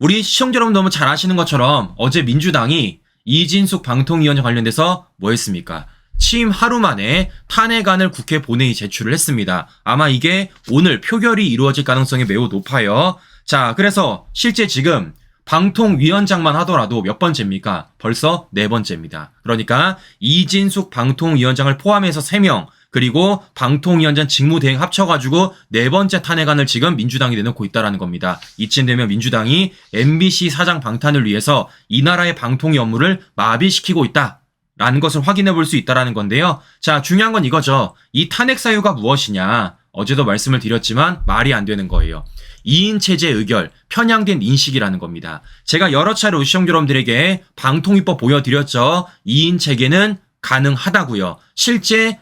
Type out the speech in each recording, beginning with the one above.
우리 시청자 여러분 너무 잘 아시는 것처럼 어제 민주당이 이진숙 방통위원장 관련돼서 뭐 했습니까? 취임 하루 만에 탄핵안을 국회 본회의 제출을 했습니다. 아마 이게 오늘 표결이 이루어질 가능성이 매우 높아요. 자, 그래서 실제 지금 방통위원장만 하더라도 몇 번째입니까? 벌써 4번째입니다. 그러니까 이진숙 방통위원장을 포함해서 3명, 그리고 방통위원장 직무대행 합쳐가지고 4번째 탄핵안을 지금 민주당이 내놓고 있다는 겁니다. 이쯤 되면 민주당이 MBC 사장 방탄을 위해서 이 나라의 방통위 업무를 마비시키고 있다라는 것을 확인해 볼 수 있다는 건데요. 자, 중요한 건 이거죠. 이 탄핵 사유가 무엇이냐. 어제도 말씀을 드렸지만 말이 안 되는 거예요. 2인 체제 의결, 편향된 인식이라는 겁니다. 제가 여러 차례 우리 시청자 여러분들에게 방통위법 보여드렸죠. 2인 체계는 가능하다고요. 실제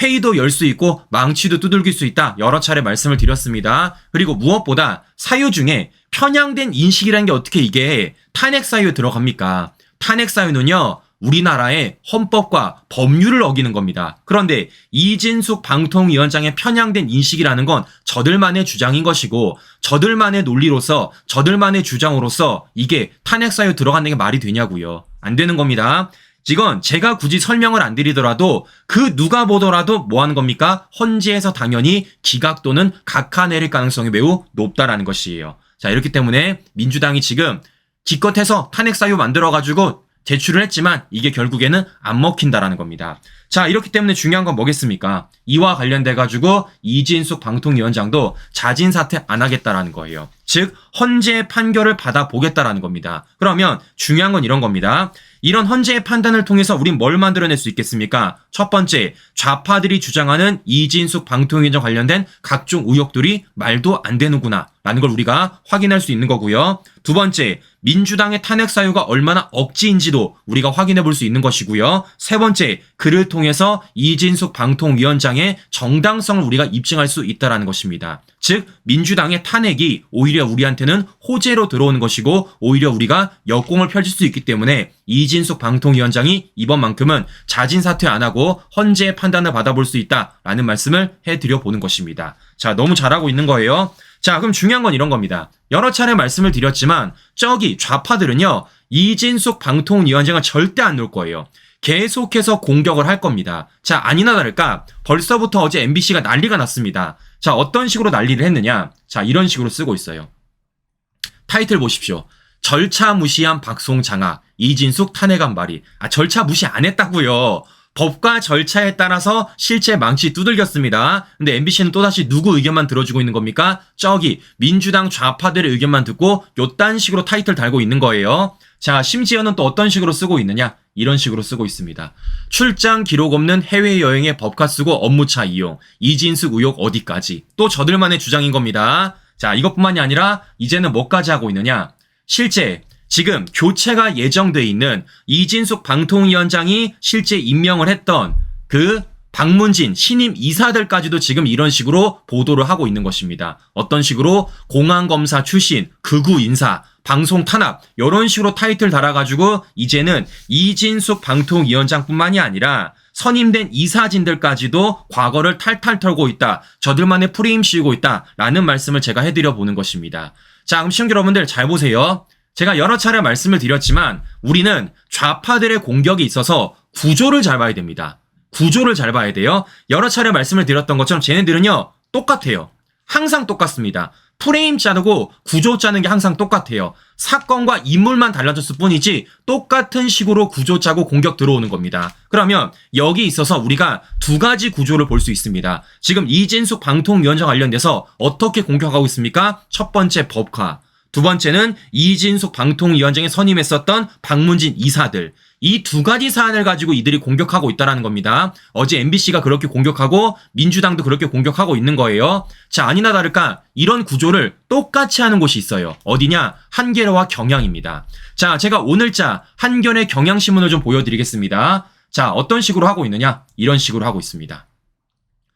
회의도 열 수 있고 망치도 두들길 수 있다. 여러 차례 말씀을 드렸습니다. 그리고 무엇보다 사유 중에 편향된 인식이라는 게 어떻게 이게 탄핵 사유에 들어갑니까? 탄핵 사유는요. 우리나라의 헌법과 법률을 어기는 겁니다. 그런데 이진숙 방통위원장의 편향된 인식이라는 건 저들만의 주장인 것이고 저들만의 논리로서 저들만의 주장으로서 이게 탄핵 사유 들어가는 게 말이 되냐고요. 안 되는 겁니다. 이건 제가 굳이 설명을 안 드리더라도 그 누가 보더라도 뭐 하는 겁니까? 헌재에서 당연히 기각 또는 각하 내릴 가능성이 매우 높다라는 것이에요. 자, 이렇기 때문에 민주당이 지금 기껏해서 탄핵 사유 만들어가지고 제출을 했지만 이게 결국에는 안 먹힌다라는 겁니다. 자, 이렇기 때문에 중요한 건 뭐겠습니까? 이와 관련돼가지고 이진숙 방통위원장도 자진 사퇴 안 하겠다라는 거예요. 즉 헌재의 판결을 받아보겠다라는 겁니다. 그러면 중요한 건 이런 겁니다. 이런 헌재의 판단을 통해서 우린 뭘 만들어낼 수 있겠습니까? 첫 번째, 좌파들이 주장하는 이진숙 방통위원장 관련된 각종 의혹들이 말도 안 되는구나 라는 걸 우리가 확인할 수 있는 거고요. 두 번째, 민주당의 탄핵 사유가 얼마나 억지인지도 우리가 확인해 볼 수 있는 것이고요. 세 번째, 그를 통해서 이진숙 방통위원장의 정당성을 우리가 입증할 수 있다는 것입니다. 즉 민주당의 탄핵이 오히려 우리한테는 호재로 들어오는 것이고 오히려 우리가 역공을 펼칠 수 있기 때문에 이진숙 방통위원장이 이번만큼은 자진 사퇴 안 하고 헌재의 판단을 받아볼 수 있다라는 말씀을 해드려보는 것입니다. 자, 너무 잘하고 있는 거예요. 자, 그럼 중요한 건 이런 겁니다. 여러 차례 말씀을 드렸지만 저기 좌파들은요. 이진숙 방통위원장을 절대 안 놓을 거예요. 계속해서 공격을 할 겁니다. 자, 아니나 다를까 벌써부터 어제 MBC가 난리가 났습니다. 자, 어떤 식으로 난리를 했느냐. 자, 이런 식으로 쓰고 있어요. 타이틀 보십시오. 절차 무시한 박송 장악, 이진숙 탄핵안 발의. 절차 무시 안 했다고요. 법과 절차에 따라서 실제 망치 두들겼습니다. 근데 MBC는 또다시 누구 의견만 들어주고 있는 겁니까? 저기 민주당 좌파들의 의견만 듣고 요딴 식으로 타이틀 달고 있는 거예요. 자, 심지어는 또 어떤 식으로 쓰고 있느냐? 이런 식으로 쓰고 있습니다. 출장 기록 없는 해외여행에 법카 쓰고 업무차 이용, 이진숙 의혹 어디까지? 또 저들만의 주장인 겁니다. 자, 이것뿐만이 아니라 이제는 뭐까지 하고 있느냐? 실제 지금 교체가 예정돼 있는 이진숙 방통위원장이 실제 임명을 했던 그 박문진 신임 이사들까지도 지금 이런 식으로 보도를 하고 있는 것입니다. 어떤 식으로 공안검사 출신, 극우 인사, 방송 탄압 이런 식으로 타이틀 달아가지고 이제는 이진숙 방통위원장뿐만이 아니라 선임된 이사진들까지도 과거를 탈탈 털고 있다. 저들만의 프레임 씌우고 있다라는 말씀을 제가 해드려 보는 것입니다. 자, 그럼 시청자 여러분들 잘 보세요. 제가 여러 차례 말씀을 드렸지만 우리는 좌파들의 공격이 있어서 구조를 잘 봐야 됩니다. 구조를 잘 봐야 돼요. 여러 차례 말씀을 드렸던 것처럼 쟤네들은요 똑같아요. 항상 똑같습니다. 프레임 짜고 구조 짜는 게 항상 똑같아요. 사건과 인물만 달라졌을 뿐이지 똑같은 식으로 구조 짜고 공격 들어오는 겁니다. 그러면 여기 있어서 우리가 두 가지 구조를 볼 수 있습니다. 지금 이진숙 방통위원장 관련돼서 어떻게 공격하고 있습니까? 첫 번째 법카, 두 번째는 이진숙 방통위원장이 선임했었던 박문진 이사들. 이 두 가지 사안을 가지고 이들이 공격하고 있다는 겁니다. 어제 MBC가 그렇게 공격하고 민주당도 그렇게 공격하고 있는 거예요. 자, 아니나 다를까 이런 구조를 똑같이 하는 곳이 있어요. 어디냐? 한겨레와 경향입니다. 자, 제가 오늘자 한겨레 경향신문을 좀 보여드리겠습니다. 자, 어떤 식으로 하고 있느냐? 이런 식으로 하고 있습니다.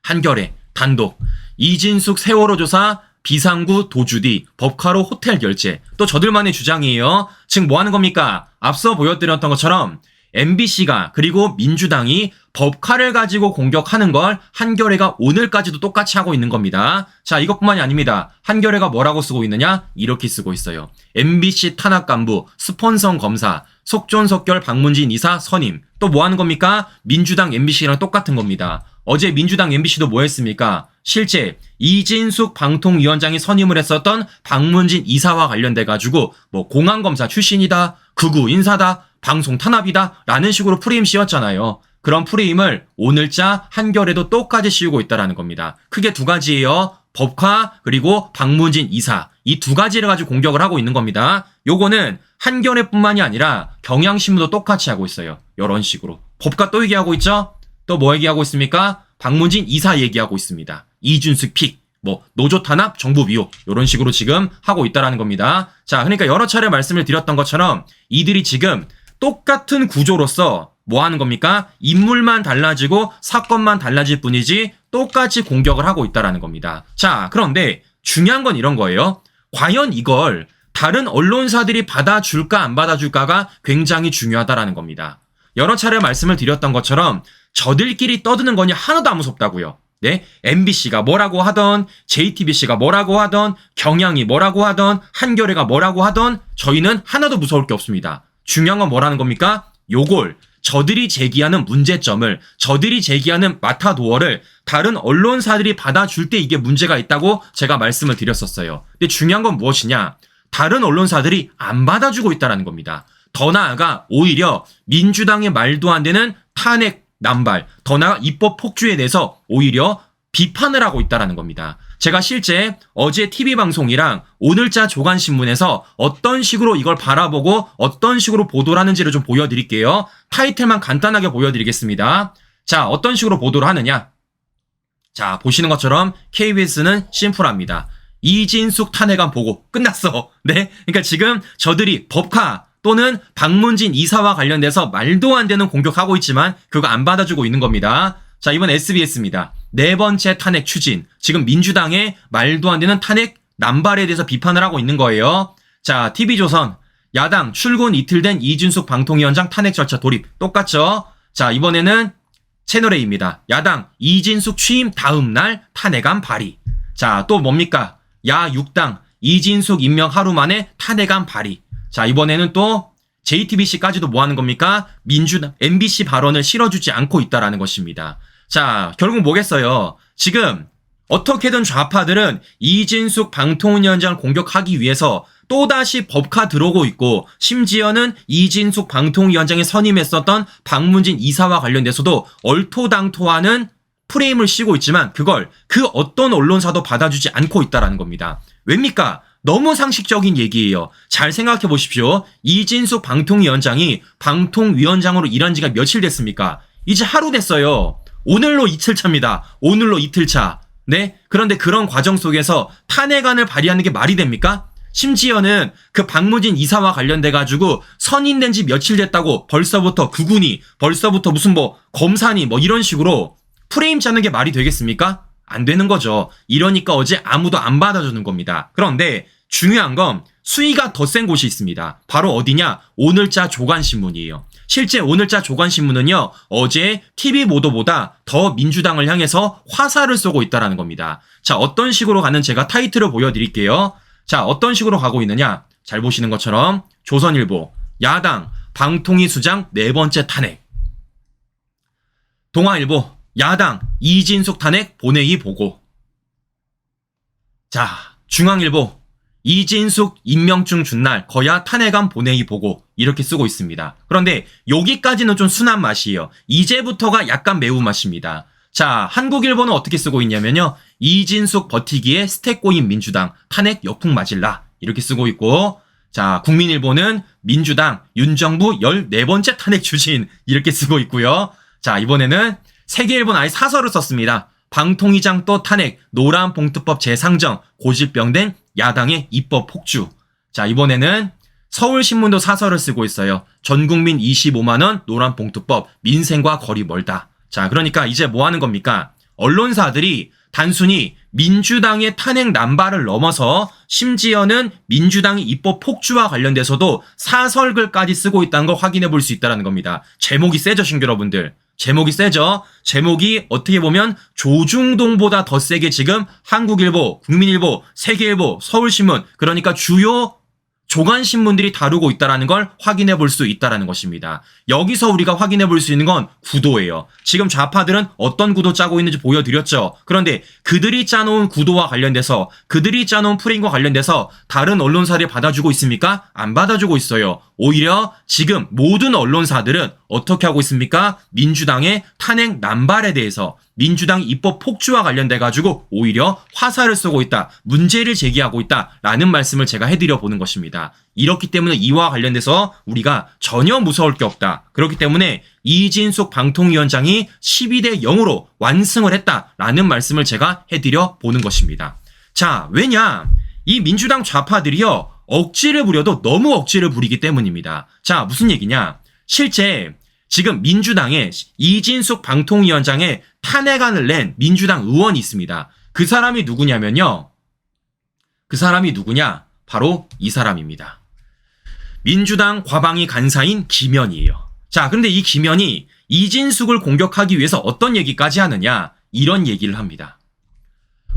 한겨레 단독 이진숙 세월호 조사 비상구 도주 뒤 법카로 호텔 결제. 또 저들만의 주장이에요. 지금 뭐 하는 겁니까? 앞서 보여드렸던 것처럼 MBC가 그리고 민주당이 법카를 가지고 공격하는 걸 한겨레가 오늘까지도 똑같이 하고 있는 겁니다. 자, 이것뿐만이 아닙니다. 한겨레가 뭐라고 쓰고 있느냐? 이렇게 쓰고 있어요. MBC 탄압 간부, 스폰서 검사, 속전속결 박문진 이사 선임. 또 뭐 하는 겁니까? 민주당 MBC랑 똑같은 겁니다. 어제 민주당 MBC도 뭐 했습니까? 실제 이진숙 방통위원장이 선임을 했었던 박문진 이사와 관련돼 가지고 뭐 공안검사 출신이다, 극우 인사다, 방송 탄압이다 라는 식으로 프레임 씌웠잖아요. 그런 프레임을 오늘자 한겨레도 똑같이 씌우고 있다라는 겁니다. 크게 두 가지예요. 법카 그리고 박문진 이사. 이 두 가지를 가지고 공격을 하고 있는 겁니다. 요거는 한겨레뿐만이 아니라 경향신문도 똑같이 하고 있어요. 이런 식으로. 법카 또 얘기하고 있죠? 또 뭐 얘기하고 있습니까? 박문진 이사 얘기하고 있습니다. 이준숙 픽, 뭐 노조 탄압, 정부 미혹 이런 식으로 지금 하고 있다라는 겁니다. 자, 그러니까 여러 차례 말씀을 드렸던 것처럼 이들이 지금 똑같은 구조로서 뭐 하는 겁니까? 인물만 달라지고 사건만 달라질 뿐이지 똑같이 공격을 하고 있다라는 겁니다. 자, 그런데 중요한 건 이런 거예요. 과연 이걸 다른 언론사들이 받아줄까 안 받아줄까가 굉장히 중요하다라는 겁니다. 여러 차례 말씀을 드렸던 것처럼 저들끼리 떠드는 거니 하나도 안 무섭다고요. 네, MBC가 뭐라고 하던, JTBC가 뭐라고 하던, 경향이 뭐라고 하던, 한겨레가 뭐라고 하던 저희는 하나도 무서울 게 없습니다. 중요한 건 뭐라는 겁니까? 요걸 저들이 제기하는 문제점을, 저들이 제기하는 마타도어를 다른 언론사들이 받아줄 때 이게 문제가 있다고 제가 말씀을 드렸었어요. 근데 중요한 건 무엇이냐? 다른 언론사들이 안 받아주고 있다는 겁니다. 더 나아가 오히려 민주당의 말도 안 되는 탄핵 남발, 더 나아가 입법 폭주에 대해서 오히려 비판을 하고 있다는 겁니다. 제가 실제 어제 TV방송이랑 오늘자 조간신문에서 어떤 식으로 이걸 바라보고 어떤 식으로 보도를 하는지를 좀 보여드릴게요. 타이틀만 간단하게 보여드리겠습니다. 자, 어떤 식으로 보도를 하느냐. 자, 보시는 것처럼 KBS는 심플합니다. 이진숙 탄핵안 보고 끝났어. 네, 그러니까 지금 저들이 법카 또는 박문진 이사와 관련돼서 말도 안 되는 공격하고 있지만 그거 안 받아주고 있는 겁니다. 자, 이번 SBS입니다. 네 번째 탄핵 추진. 지금 민주당의 말도 안 되는 탄핵 남발에 대해서 비판을 하고 있는 거예요. 자, TV조선. 야당 출근 이틀 된 이준숙 방통위원장 탄핵 절차 돌입. 똑같죠? 자, 이번에는 채널A입니다. 야당 이진숙 취임 다음 날 탄핵안 발의. 자, 또 뭡니까? 야 6당 이진숙 임명 하루 만에 탄핵안 발의. 자, 이번에는 또 JTBC까지도 뭐 하는 겁니까? 민주당, MBC 발언을 실어주지 않고 있다라는 것입니다. 자, 결국 뭐겠어요? 지금 어떻게든 좌파들은 이진숙 방통위원장을 공격하기 위해서 또다시 법카 들어오고 있고 심지어는 이진숙 방통위원장이 선임했었던 박문진 이사와 관련돼서도 얼토당토하는 프레임을 씌고 있지만 그걸 그 어떤 언론사도 받아주지 않고 있다라는 겁니다. 왜입니까? 너무 상식적인 얘기예요. 잘 생각해 보십시오. 이진숙 방통위원장이 방통위원장으로 일한 지가 며칠 됐습니까? 이제 하루 됐어요. 오늘로 이틀차입니다. 오늘로 이틀차. 네? 그런데 그런 과정 속에서 탄핵안을 발의하는 게 말이 됩니까? 심지어는 그 박문진 이사와 관련돼가지고 선임된 지 며칠 됐다고 벌써부터 구군이, 벌써부터 무슨 뭐 검사니 뭐 이런 식으로 프레임 짜는 게 말이 되겠습니까? 안 되는 거죠. 이러니까 어제 아무도 안 받아주는 겁니다. 그런데 중요한 건 수위가 더 센 곳이 있습니다. 바로 어디냐? 오늘자 조간신문이에요. 실제 오늘자 조간신문은요, 어제 TV 보도보다 더 민주당을 향해서 화살을 쏘고 있다는 겁니다. 자, 어떤 식으로 가는 제가 타이틀을 보여드릴게요. 자, 어떤 식으로 가고 있느냐? 잘 보시는 것처럼 조선일보, 야당, 방통위 수장 네 번째 탄핵. 동아일보, 야당, 이진숙 탄핵 본회의 보고. 자, 중앙일보, 이진숙 임명중 준 날 거야 탄핵안 본회의 보고 이렇게 쓰고 있습니다. 그런데 여기까지는 좀 순한 맛이에요. 이제부터가 약간 매운맛입니다. 자, 한국일보는 어떻게 쓰고 있냐면요. 이진숙 버티기에 스택 꼬인 민주당 탄핵 역풍 맞을라 이렇게 쓰고 있고, 자, 국민일보는 민주당 윤정부 14번째 탄핵 추진 이렇게 쓰고 있고요. 자, 이번에는 세계일보는 아예 사설을 썼습니다. 방통위장 또 탄핵, 노란봉투법 재상정, 고질병된 야당의 입법 폭주. 자, 이번에는 서울신문도 사설을 쓰고 있어요. 전국민 25만원 노란봉투법, 민생과 거리 멀다. 자, 그러니까 이제 뭐 하는 겁니까? 언론사들이 단순히 민주당의 탄핵 남발을 넘어서 심지어는 민주당의 입법 폭주와 관련돼서도 사설글까지 쓰고 있다는 걸 확인해 볼 수 있다는 겁니다. 제목이 세죠, 신규 여러분들. 제목이 세죠. 제목이 어떻게 보면 조중동보다 더 세게 지금 한국일보, 국민일보, 세계일보, 서울신문, 그러니까 주요 조간신문들이 다루고 있다는 걸 확인해 볼 수 있다는 것입니다. 여기서 우리가 확인해 볼 수 있는 건 구도예요. 지금 좌파들은 어떤 구도 짜고 있는지 보여드렸죠. 그런데 그들이 짜놓은 구도와 관련돼서, 그들이 짜놓은 프레임과 관련돼서 다른 언론사들이 받아주고 있습니까? 안 받아주고 있어요. 오히려 지금 모든 언론사들은 어떻게 하고 있습니까? 민주당의 탄핵 남발에 대해서, 민주당 입법 폭주와 관련돼 가지고 오히려 화살을 쏘고 있다, 문제를 제기하고 있다라는 말씀을 제가 해드려 보는 것입니다. 이렇기 때문에 이와 관련돼서 우리가 전혀 무서울 게 없다. 그렇기 때문에 이진숙 방통위원장이 12대 0으로 완승을 했다라는 말씀을 제가 해드려 보는 것입니다. 자, 왜냐? 이 민주당 좌파들이요, 억지를 부려도 너무 억지를 부리기 때문입니다. 자, 무슨 얘기냐? 실제 지금 민주당의 이진숙 방통위원장의 탄핵안을 낸 민주당 의원이 있습니다. 그 사람이 누구냐면요. 그 사람이 누구냐? 바로 이 사람입니다. 민주당 과방위 간사인 김현이에요. 자, 그런데 이 김현이 이진숙을 공격하기 위해서 어떤 얘기까지 하느냐? 이런 얘기를 합니다.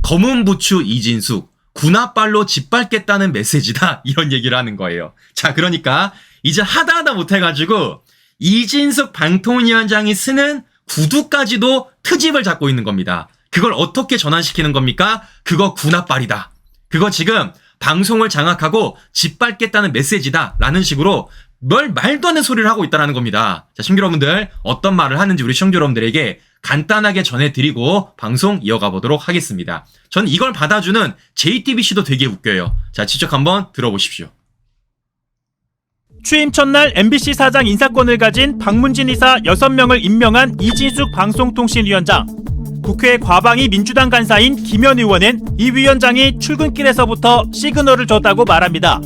검은 부추 이진숙, 군합발로 짓밟겠다는 메시지다. 이런 얘기를 하는 거예요. 자, 그러니까 이제 하다 못해가지고 이진숙 방통위원장이 쓰는 구두까지도 트집을 잡고 있는 겁니다. 그걸 어떻게 전환시키는 겁니까? 그거 군합발이다. 그거 지금 방송을 장악하고 짓밟겠다는 메시지다 라는 식으로 뭘 말도 안 되는 소리를 하고 있다는 겁니다. 자, 시청자 여러분들 어떤 말을 하는지 우리 시청자 여러분들에게 간단하게 전해드리고 방송 이어가 보도록 하겠습니다. 저는 이걸 받아주는 JTBC도 되게 웃겨요. 자, 직접 한번 들어보십시오. 취임 첫날 MBC 사장 인사권을 가진 박문진 이사 6명을 임명한 이진숙 방송통신위원장. 국회 과방위 민주당 간사인 김현 의원은 이 위원장이 출근길에서부터 시그널을 줬다고 말합니다.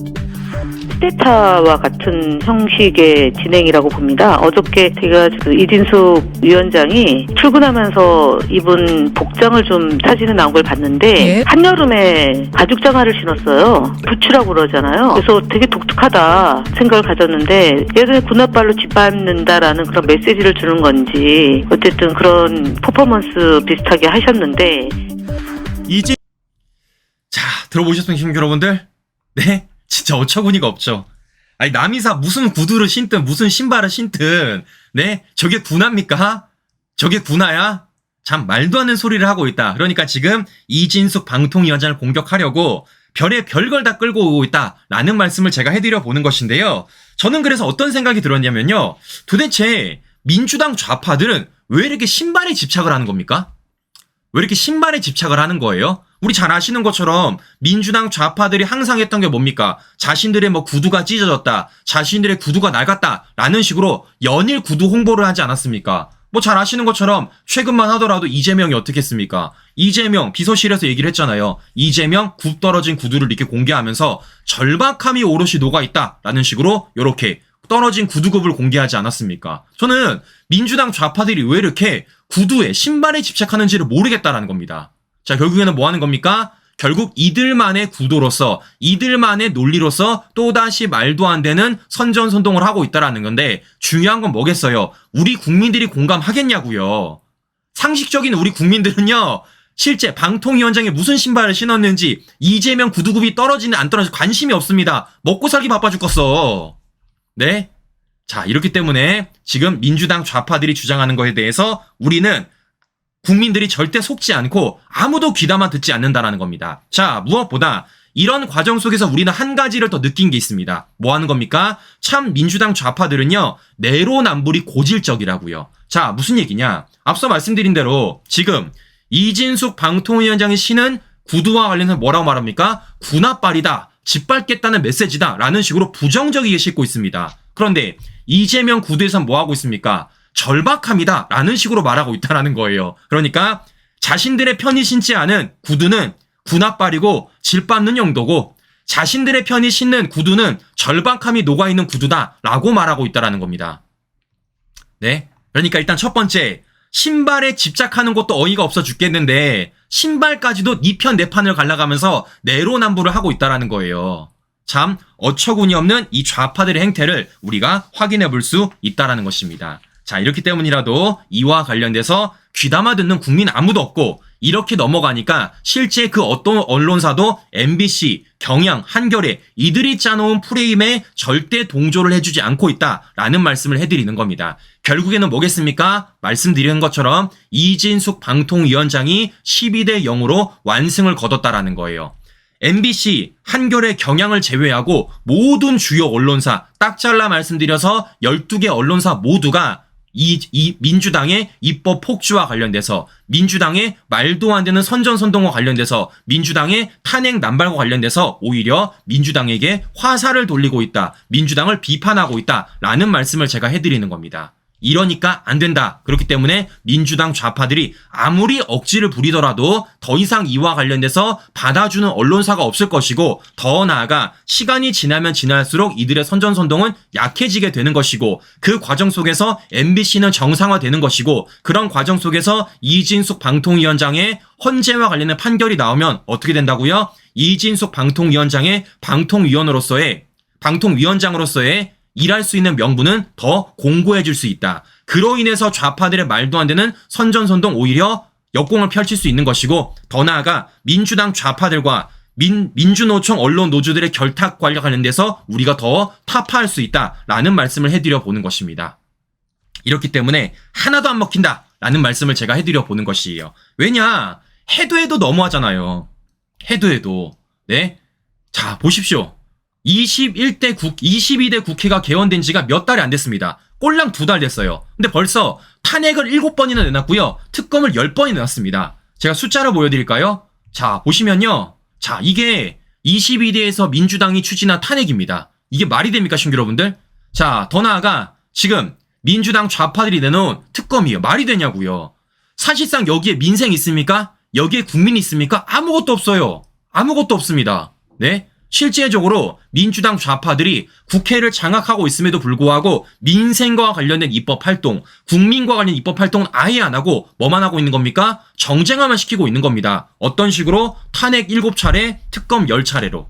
쿠데타와 같은 형식의 진행이라고 봅니다. 어저께 제가 이진숙 위원장이 출근하면서 입은 복장을 좀 사진에 나온 걸 봤는데 한여름에 가죽 장화를 신었어요. 부추라고 그러잖아요. 그래서 되게 독특하다 생각을 가졌는데 예전에 군합발로 짓밟는다라는 그런 메시지를 주는 건지 어쨌든 그런 퍼포먼스 비슷하게 하셨는데 자, 들어보셨습니까, 시청자 여러분들? 네? 진짜 어처구니가 없죠. 아니, 남이사 무슨 구두를 신든 무슨 신발을 신든 네? 저게 군합니까? 저게 군화야? 참 말도 안 되는 소리를 하고 있다. 그러니까 지금 이진숙 방통위원장을 공격하려고 별의 별걸 다 끌고 오고 있다라는 말씀을 제가 해드려 보는 것인데요. 저는 그래서 어떤 생각이 들었냐면요. 도대체 민주당 좌파들은 왜 이렇게 신발에 집착을 하는 겁니까? 왜 이렇게 신발에 집착을 하는 거예요? 우리 잘 아시는 것처럼 민주당 좌파들이 항상 했던 게 뭡니까? 자신들의 뭐 구두가 찢어졌다, 자신들의 구두가 낡았다 라는 식으로 연일 구두 홍보를 하지 않았습니까? 뭐 잘 아시는 것처럼 최근만 하더라도 이재명이 어떻게 했습니까? 이재명 비서실에서 얘기를 했잖아요. 이재명 굽 떨어진 구두를 이렇게 공개하면서 절박함이 오롯이 녹아있다 라는 식으로 이렇게 떨어진 구두굽을 공개하지 않았습니까? 저는 민주당 좌파들이 왜 이렇게 구두에 신발에 집착하는지를 모르겠다라는 겁니다. 자, 결국에는 뭐 하는 겁니까? 결국 이들만의 구도로서, 이들만의 논리로서 또다시 말도 안 되는 선전선동을 하고 있다라는 건데, 중요한 건 뭐겠어요? 우리 국민들이 공감하겠냐고요. 상식적인 우리 국민들은요, 실제 방통위원장이 무슨 신발을 신었는지, 이재명 구두굽이 떨어지는 안 떨어지는 관심이 없습니다. 먹고 살기 바빠 죽겠어. 네? 자, 이렇기 때문에 지금 민주당 좌파들이 주장하는 거에 대해서 우리는 국민들이 절대 속지 않고 아무도 귀담아 듣지 않는다라는 겁니다. 자, 무엇보다 이런 과정 속에서 우리는 한 가지를 더 느낀 게 있습니다. 뭐 하는 겁니까? 참 민주당 좌파들은요, 내로남불이 고질적이라고요. 자, 무슨 얘기냐? 앞서 말씀드린 대로 지금 이진숙 방통위원장이 신은 구두와 관련해서 뭐라고 말합니까? 군합발이다, 짓밟겠다는 메시지다 라는 식으로 부정적이게 싣고 있습니다. 그런데 이재명 구두에선 뭐 하고 있습니까? 절박함이다 라는 식으로 말하고 있다는 거예요. 그러니까 자신들의 편히 신지 않은 구두는 군합발이고 질밟는 용도고, 자신들의 편히 신는 구두는 절박함이 녹아있는 구두다 라고 말하고 있다는 겁니다. 네, 그러니까 일단 첫 번째, 신발에 집착하는 것도 어이가 없어 죽겠는데 신발까지도 네 편 내 판을 갈라가면서 내로남불을 하고 있다라는 거예요. 참 어처구니 없는 이 좌파들의 행태를 우리가 확인해 볼 수 있다라는 것입니다. 자, 이렇기 때문이라도 이와 관련돼서 귀담아 듣는 국민 아무도 없고 이렇게 넘어가니까 실제 그 어떤 언론사도 MBC, 경향, 한겨레 이들이 짜놓은 프레임에 절대 동조를 해주지 않고 있다라는 말씀을 해드리는 겁니다. 결국에는 뭐겠습니까? 말씀드리는 것처럼 이진숙 방통위원장이 12대 0으로 완승을 거뒀다라는 거예요. MBC, 한겨레, 경향을 제외하고 모든 주요 언론사 딱 잘라 말씀드려서 12개 언론사 모두가 이 민주당의 입법 폭주와 관련돼서 민주당의 말도 안 되는 선전선동과 관련돼서 민주당의 탄핵 남발과 관련돼서 오히려 민주당에게 화살을 돌리고 있다. 민주당을 비판하고 있다라는 말씀을 제가 해드리는 겁니다. 이러니까 안 된다. 그렇기 때문에 민주당 좌파들이 아무리 억지를 부리더라도 더 이상 이와 관련돼서 받아주는 언론사가 없을 것이고 더 나아가 시간이 지나면 지날수록 이들의 선전선동은 약해지게 되는 것이고 그 과정 속에서 MBC는 정상화되는 것이고 그런 과정 속에서 이진숙 방통위원장의 헌재와 관련된 판결이 나오면 어떻게 된다고요? 이진숙 방통위원장의 방통위원장으로서의 일할 수 있는 명분은 더 공고해질 수 있다. 그로 인해서 좌파들의 말도 안 되는 선전선동 오히려 역공을 펼칠 수 있는 것이고 더 나아가 민주당 좌파들과 민주노총 언론 노조들의 결탁과 관련돼서 우리가 더 타파할 수 있다라는 말씀을 해드려 보는 것입니다. 이렇기 때문에 하나도 안 먹힌다라는 말씀을 제가 해드려 보는 것이에요. 왜냐? 해도 너무하잖아요. 해도. 네? 자, 보십시오. 22대 국회가 개원된 지가 몇 달이 안 됐습니다. 꼴랑 2달 됐어요. 근데 벌써 탄핵을 7번이나 내놨고요. 특검을 10번이나 내놨습니다. 제가 숫자를 보여드릴까요? 자, 보시면요. 자, 이게 22대에서 민주당이 추진한 탄핵입니다. 이게 말이 됩니까, 신규 여러분들? 자, 더 나아가 지금 민주당 좌파들이 내놓은 특검이에요. 말이 되냐고요. 사실상 여기에 민생 있습니까? 여기에 국민 있습니까? 아무것도 없어요. 아무것도 없습니다. 네? 실제적으로 민주당 좌파들이 국회를 장악하고 있음에도 불구하고 민생과 관련된 입법활동, 국민과 관련된 입법활동은 아예 안 하고 뭐만 하고 있는 겁니까? 정쟁화만 시키고 있는 겁니다. 어떤 식으로? 탄핵 7차례, 특검 10차례로.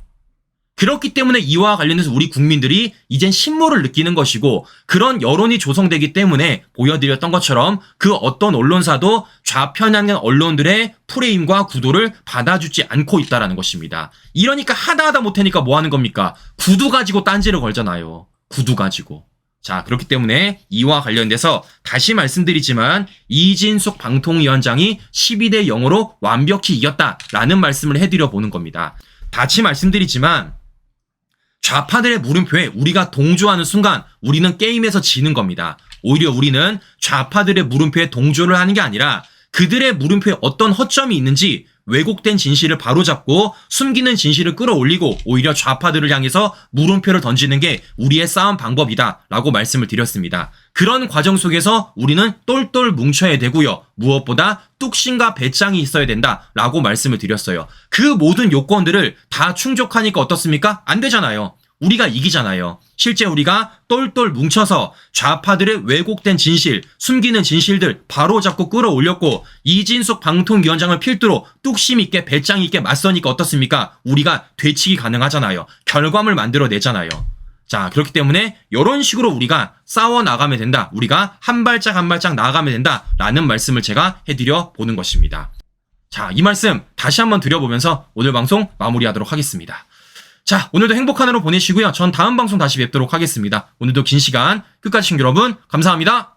그렇기 때문에 이와 관련해서 우리 국민들이 이젠 신물을 느끼는 것이고 그런 여론이 조성되기 때문에 보여드렸던 것처럼 그 어떤 언론사도 좌편향의 언론들의 프레임과 구도를 받아주지 않고 있다는 것입니다. 이러니까 하다 못하니까 뭐 하는 겁니까? 구두 가지고 딴지를 걸잖아요. 구두 가지고. 자, 그렇기 때문에 이와 관련돼서 다시 말씀드리지만 이진숙 방통위원장이 12대 0으로 완벽히 이겼다라는 말씀을 해드려 보는 겁니다. 다시 말씀드리지만 좌파들의 물음표에 우리가 동조하는 순간 우리는 게임에서 지는 겁니다. 오히려 우리는 좌파들의 물음표에 동조를 하는 게 아니라 그들의 물음표에 어떤 허점이 있는지 왜곡된 진실을 바로잡고 숨기는 진실을 끌어올리고 오히려 좌파들을 향해서 물음표를 던지는 게 우리의 싸움 방법이다라고 말씀을 드렸습니다. 그런 과정 속에서 우리는 똘똘 뭉쳐야 되고요. 무엇보다 뚝심과 배짱이 있어야 된다라고 말씀을 드렸어요. 그 모든 요건들을 다 충족하니까 어떻습니까? 안 되잖아요. 우리가 이기잖아요. 실제 우리가 똘똘 뭉쳐서 좌파들의 왜곡된 진실, 숨기는 진실들 바로잡고 끌어올렸고 이진숙 방통위원장을 필두로 뚝심 있게 배짱 있게 맞서니까 어떻습니까? 우리가 되치기 가능하잖아요. 결과물 만들어내잖아요. 자, 그렇기 때문에 이런 식으로 우리가 싸워나가면 된다. 우리가 한 발짝 한 발짝 나아가면 된다라는 말씀을 제가 해드려 보는 것입니다. 자, 이 말씀 다시 한번 드려보면서 오늘 방송 마무리하도록 하겠습니다. 자, 오늘도 행복한 하루 보내시고요. 전 다음 방송 다시 뵙도록 하겠습니다. 오늘도 긴 시간 끝까지 시청자 여러분 감사합니다.